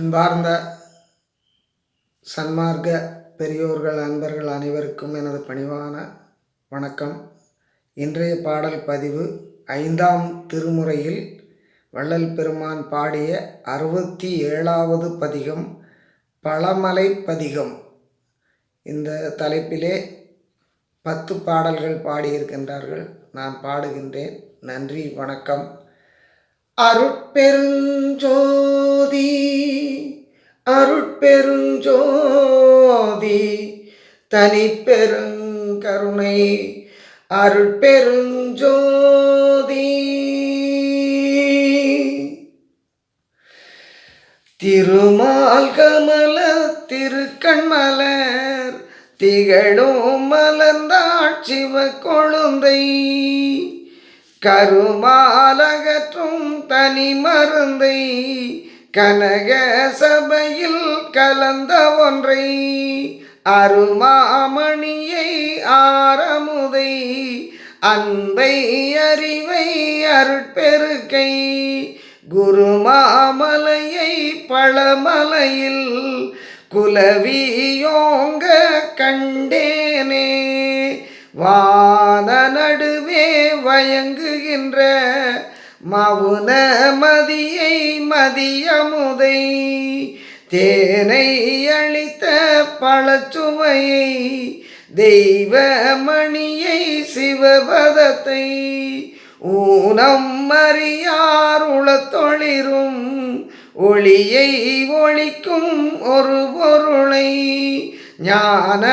அன்பார்ந்த சன்மார்க்க பெரியோர்கள் அன்பர்கள் அனைவருக்கும் எனது பணிவான வணக்கம். இன்றைய பாடல் பதிவு 5ஆம் திருமுறையில் வள்ளல் பெருமான் பாடிய 67வது பதிகம் பழமலை பதிகம். இந்த தலைப்பிலே 10 பாடல்கள் பாடியிருக்கின்றார்கள். நான் பாடுகின்றேன். நன்றி, வணக்கம். அருட்பெருஞ்சோதி அருட்பெருஞ்சோதி தனிப்பெருங்கருணை அருட்பெருஞ்சோதி திருமால் கமல திருக்கண்மலர் திகழும் மலர்ந்தாள் சிவ கொழுந்தை கருமாலகற்றும் தனி மருந்தை கனக சபையில் கலந்த ஒன்றை அருமாமணியை ஆரமுதை அன்பை அறிவை அருட்பெருக்கை குருமாமலையை பழமலையில் குலவியோங்க கண்டேனே வான நடுவே வயங்குகின்ற மவுன மதியை மதியமுதை தேனை அளித்த பழச்சுவையை தெய்வமணியை சிவபதத்தை ஊனம் அறியார் உளத்தொளிரும் ஒளியை ஒளிக்கும் ஒரு பொருளை ஞான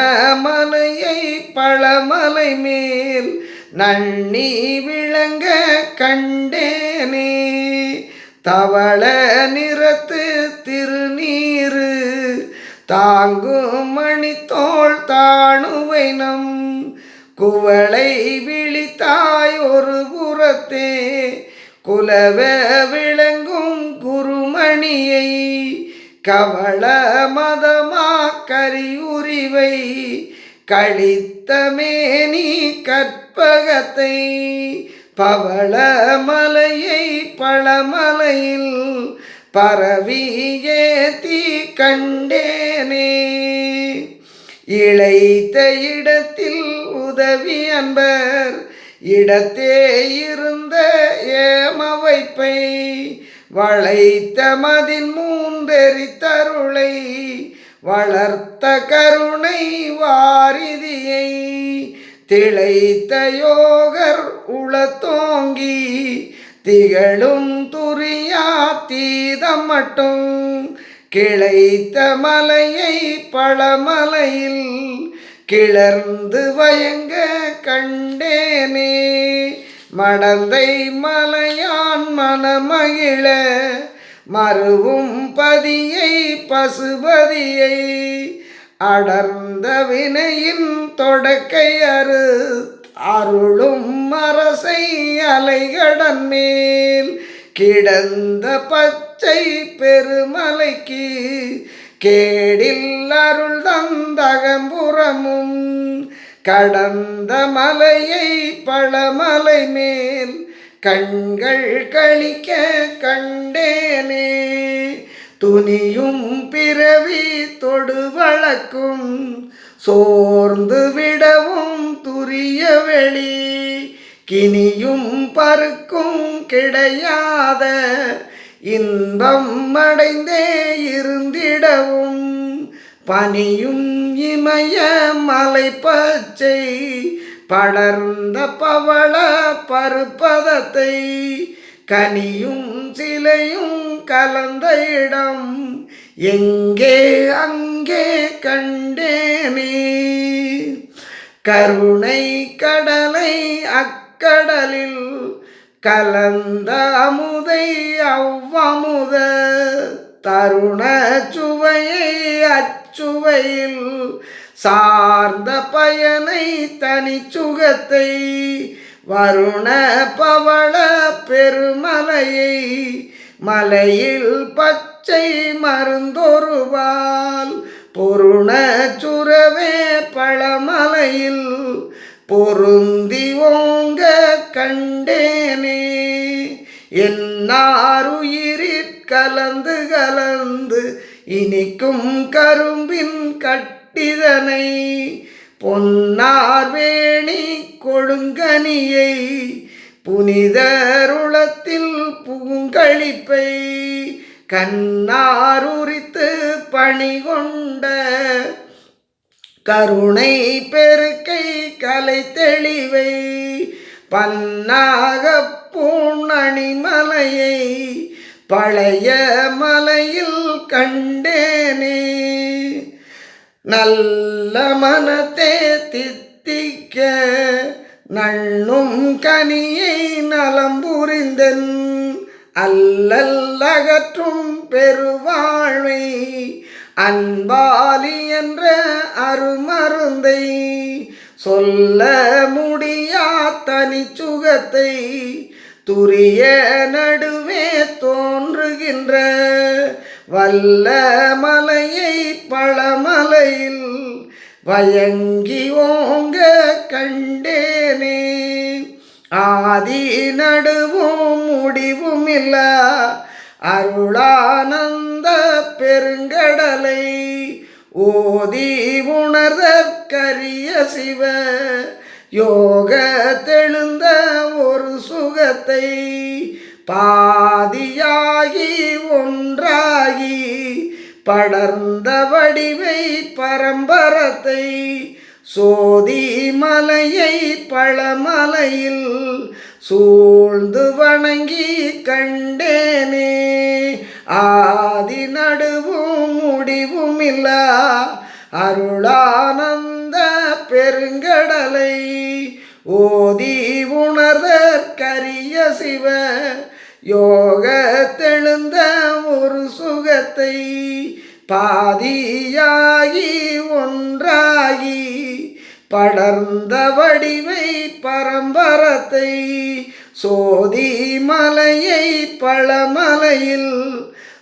மலையை பழமலை மேல் நன்னி விளங்க கண்டேனே தவள நிறத்து திருநீரு தாங்கும் மணித்தோள் தாணுவை நம் குவளை விழித்தாய் ஒரு புறத்தே குலவ விளங்கும் குருமணியை கவள மதமா கரியுரிவை கழித்த மேனி கற்பகத்தை பவள மலையை பழமலையில் பரவி ஏத்தி கண்டேனே இளைத்த இடத்தில் உதவி அன்பர் இடத்தே இருந்த ஏமவைப்பை வளைத்த மதின் மூன்றெரித்தருளை வளர்த்த கருணை வாரிதியை திளைத்த யோகர் உளத்தோங்கி திகழும் துரியா தீதம் மட்டும் கிளைத்த மலையை பழமலையில் கிளர்ந்து வயங்க கண்டேனே மடந்தை மலையான் மனமகிழ மருவும் பதியை பசுபதியை அடர்ந்த வினையின் தொடக்கை அருளும் அரசை அலைகடன் மேல் கிடந்த பச்சை பெருமலைக்கு கேடில் அருள் தந்தகம்புறமும் கடந்த மலையை பழமலை மேல் கண்கள் கழிக்க கண்டேனே துணியும் பிறவி தொடு வழக்கும் சோர்ந்து விடவும் துரிய வெளி கினியும் பருக்கும் கிடையாத இன்பம் அடைந்தே இருந்திடவும் பனியும் இமய மலை பச்சை படர்ந்த பவள பருப்பதத்தை கனியும் சிலையும் கலந்த இடம் எங்கே அங்கே கண்டேனே கருணை கடலை அக்கடலில் கலந்த அமுதை அவ்வமுத தருண சுவையை அச்சுவையில் சார்ந்த பயனை தனிச்சுகத்தை வருண பவள பெருமலையை மலையில் பச்சை மருந்தொருவால் பொருண சுரவே பழமலையில் பொருந்தி ஓங்க கண்டேனே என்னாருயிரிற் கலந்து கலந்து இனிக்கும் கரும்பின் கட்டிதனை பொன்னார் வேணி கொடுங்கனியை புனிதருளத்தில் பூங்களிப்பை கண்ணாருரித்து பணிகொண்ட கருணை பெருக்கை கலை தெளிவை பன்னாக பூணணிமலையை பழைய மலையில் கண்டேனே நல்ல மனத்தே தித்திக்க நண்ணும் கனியை நலம் புரிந்தன் அல்லல் அகற்றும் பெருவாழ்வை அன்பாலி என்ற அருமருந்தை சொல்ல முடியா தனி சுகத்தை துரிய நடுவே தோன்றுகின்ற வல்ல மலையை பழமலையில் வயங்கி ஓங்க கண்டேனே ஆதி நடுவும் முடிவும் இல்ல அருளானந்த பெருங்கடலை ஓதி உணர்தற்கரிய சிவ யோக தெழுந்த ஒரு சுகத்தை பாதியாகி ஒன்றாகி படர்ந்த வடிவை பரம்பரத்தை சோதி மலையை பழமலையில் சூழ்ந்து வணங்கி கண்டேனே ஆதி நடுவும் முடிவும் இல்ல அருளானந்த பெருங்கடலை ஓதி உணர்தற்கரிய சிவ யோக தெழுந்த ஒரு சுகத்தை பாதியாகி ஒன்றாகி படர்ந்த வடிவை பரம்பரத்தை சோதி மலையை பழமலையில்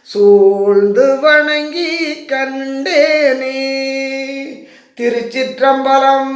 சூழ்ந்து வணங்கி கண்டேனே. திருச்சிற்றம்பலம்.